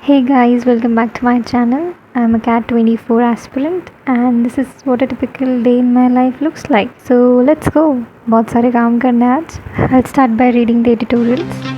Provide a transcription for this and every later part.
Hey guys, welcome back to my channel. I'm a Cat 24 aspirant and this is what a typical day in my life looks like. So let's go. बहुत सारे काम करने हैं आज. I'll start by reading the editorials.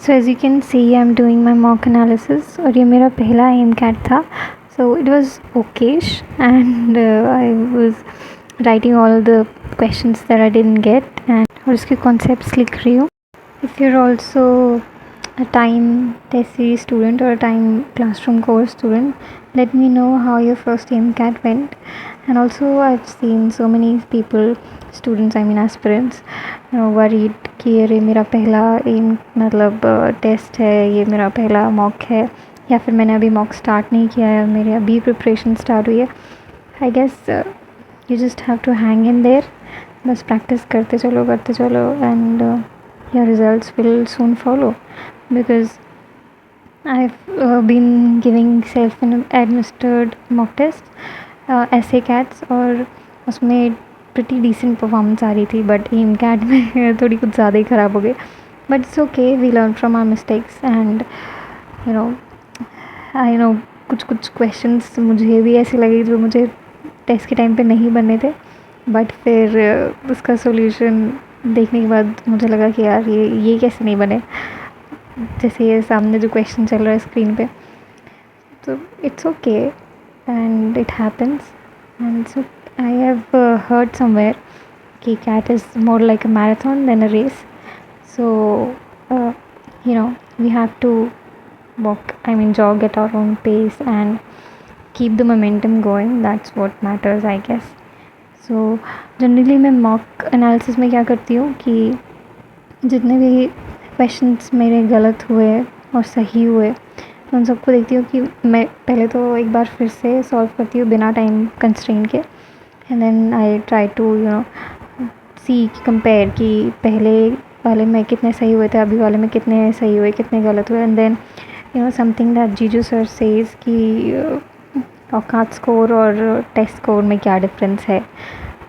So as you can see, I'm doing my mock analysis और ये मेरा पहला MCAT था. So it was okayish and I was writing all the questions that I didn't get and और उसके concepts लिख रही हूँ. If you're also a time test series student or a time classroom course student, let me know how your first MCAT went. And also I've seen so many people, students, I mean aspirants, worried कि अरे मेरा पहला M मतलब test है, ये मेरा पहला mock है या फिर मैंने अभी मॉक स्टार्ट नहीं किया है, मेरे अभी प्रिपरेशन स्टार्ट हुई है. I guess you just have to hang in there. बस प्रैक्टिस करते चलो and your results will soon follow because I've been giving self administered mock tests, ऐसे कैट्स और उसमें pretty decent परफॉर्मेंस आ रही थी. बट एम कैट में थोड़ी कुछ ज़्यादा ही ख़राब हो गई. But it's okay, we learn from our mistakes and you know I know कुछ क्वेश्चंस मुझे भी ऐसे लगे जो मुझे टेस्ट के टाइम पे नहीं बनने थे. बट फिर उसका सॉल्यूशन देखने के बाद मुझे लगा कि यार ये कैसे नहीं बने. जैसे ये सामने जो क्वेश्चन चल रहा है स्क्रीन पे, तो it's okay and it happens. And so I have heard somewhere कि cat is more like a marathon than a race. So, we have to jog at our own pace and keep the momentum going. That's what matters, I guess. So, generally मैं mock analysis में क्या करती हूँ कि जितने भी questions मेरे गलत हुए और सही हुए, उन सबको देखती हूँ कि मैं पहले तो एक बार फिर से सॉल्व करती हूँ बिना टाइम कंस्ट्रेंट के. And then I try to see compare कि पहले वाले में कितने सही हुए थे, अभी वाले में कितने सही हुए, कितने गलत हुए. एंड देन समथिंग दैट जीजू सर सेज कि औकात स्कोर और टेस्ट स्कोर में क्या डिफरेंस है.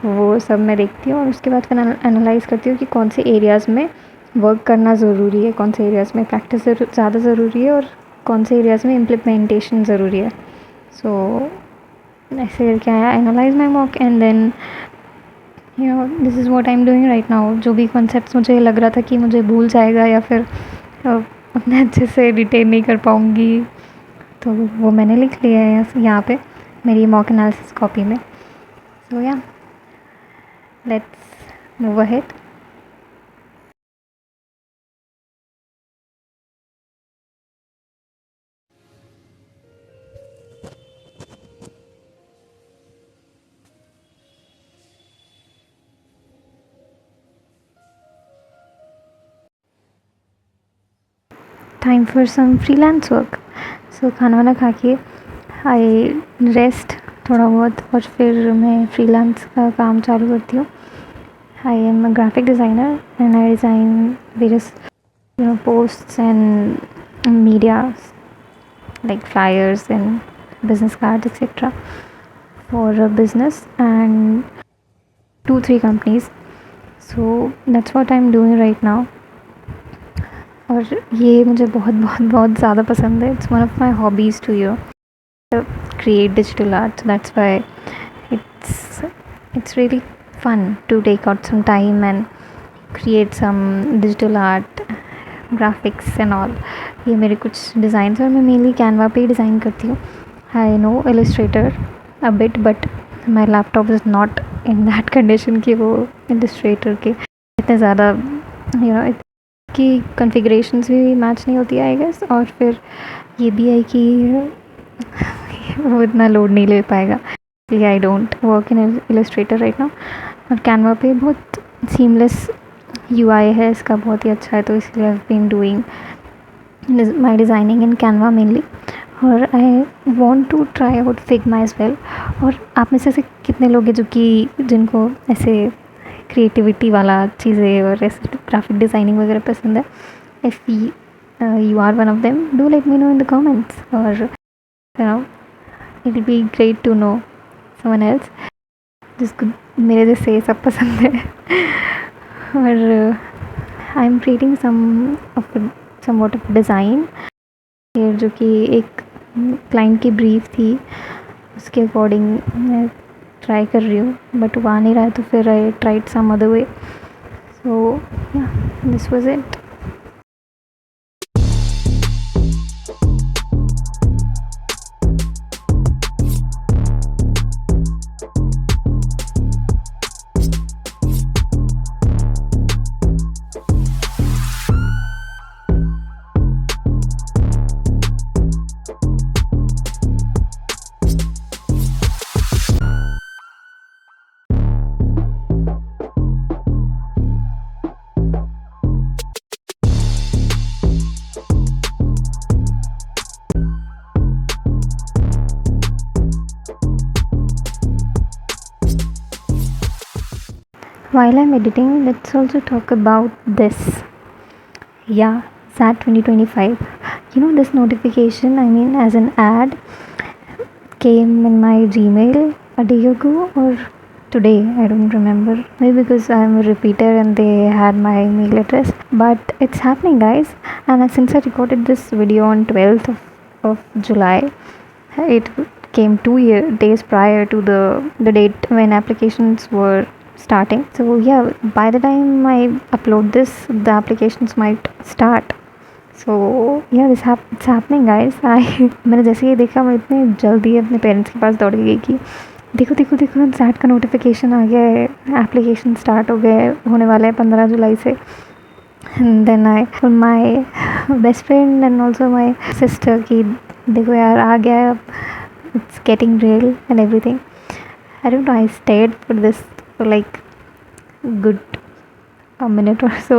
तो वो सब मैं देखती हूँ और उसके बाद फिर एनालाइज़ करती हूँ कि कौन से एरियाज़ में वर्क करना ज़रूरी है, कौन से एरियाज़ में प्रैक्टिस ज़्यादा ज़रूरी है और कौन से एरियाज़ में इम्प्लीमेंटेशन ज़रूरी है. सो ऐसे करके आया analyse my mock and then this is what I am doing right now. जो भी कॉन्सेप्ट्स मुझे लग रहा था कि मुझे भूल जाएगा या फिर उतने अच्छे से डिटेल नहीं कर पाऊँगी, तो वो मैंने लिख लिया है यहाँ पे मेरी मॉक एनालिसिस कॉपी में. So yeah let's move ahead. Time for some freelance work. So खाना वाना खा के आई रेस्ट थोड़ा बहुत और फिर मैं फ्रीलांस का काम चालू करती हूँ. I am a graphic designer and I design various posts and media like flyers and business cards etc. for a business and 2-3 companies. So that's what I'm doing right now. और ये मुझे बहुत बहुत बहुत ज़्यादा पसंद है. It's one of my hobbies to you. create digital art. So that's why it's it's really fun to take out some time and create some digital art, graphics and all. ये मेरे कुछ डिज़ाइंस और मैं mainly Canva पे ही design करती हूँ. I know Illustrator a bit, but my laptop is not in that condition कि वो इलस्ट्रेटर के इतने ज़्यादा की कॉन्फ़िगरेशंस भी मैच नहीं होती आई गेस. और फिर ये भी है कि वो इतना लोड नहीं ले पाएगा. I don't work in Illustrator right now. और कैनवा पे बहुत सीमलेस UI है इसका, बहुत ही अच्छा है. तो इसलिए I been doing my designing in Canva mainly. और I want to try out Figma as well. और आप में से कितने लोग हैं जो कि जिनको ऐसे क्रिएटिविटी वाला चीज़ें और ऐसे ग्राफिक डिज़ाइनिंग वगैरह पसंद है? If you are one of them, do let me know in the comments. Or it'll be great to know someone else जिसको मेरे जैसे सब पसंद है. और I am creating somewhat of design जो कि एक क्लाइंट की ब्रीफ थी, उसके अकॉर्डिंग मैं ट्राई कर रही हूँ. बट वो आ नहीं रहा है, तो फिर I tried some other way. So yeah, this was it. While I'm editing, let's also talk about this. Yeah, SAT 2025. This notification, I mean, as an ad, came in my Gmail a day ago or today, I don't remember. Maybe because I'm a repeater and they had my mail address. But it's happening, guys. And since I recorded this video on 12th of July, it came 2 days prior to the date when applications were starting. So yeah, by the time I upload this, the applications might start. So yeah, it's happening, guys. मैंने जैसे ये देखा, मैं इतने जल्दी अपने parents के पास दौड़ गई कि देखो देखो देखो SAT का नोटिफिकेशन आ गया है, एप्लीकेशन स्टार्ट हो गए होने वाला है 15 जुलाई से. And then I my best friend and also my sister कि देखो यार आ गया है, it's getting real and everything. I don't know, I stayed for this for like good a minute or so.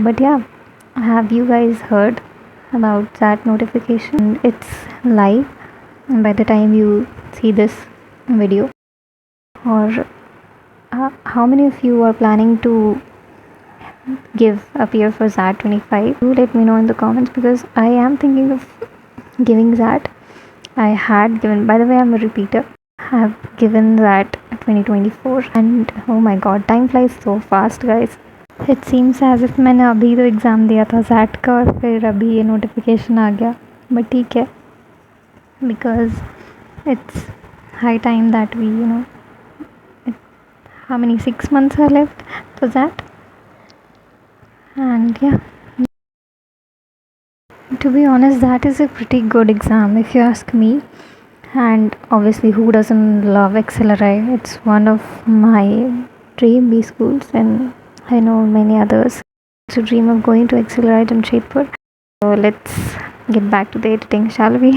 But yeah, have you guys heard about that notification? It's live by the time you see this video. Or how many of you are planning to appear for SAT 25? Do let me know in the comments, because I am thinking of giving that. I had given, by the way, I'm a repeater. I have given that 2024 and oh my god, time flies so fast, guys. It seems as if मैंने अभी तो exam दिया था SAT का और फिर अभी ये नोटिफिकेशन आ गया. बट ठीक है, because it's high time that we, how many 6 months are left for that. And yeah, to be honest, that is a pretty good exam if you ask me. And obviously, who doesn't love XLRI? It's one of my dream B schools, and I know many others to dream of going to XLRI Jamshedpur. So let's get back to the editing, shall we?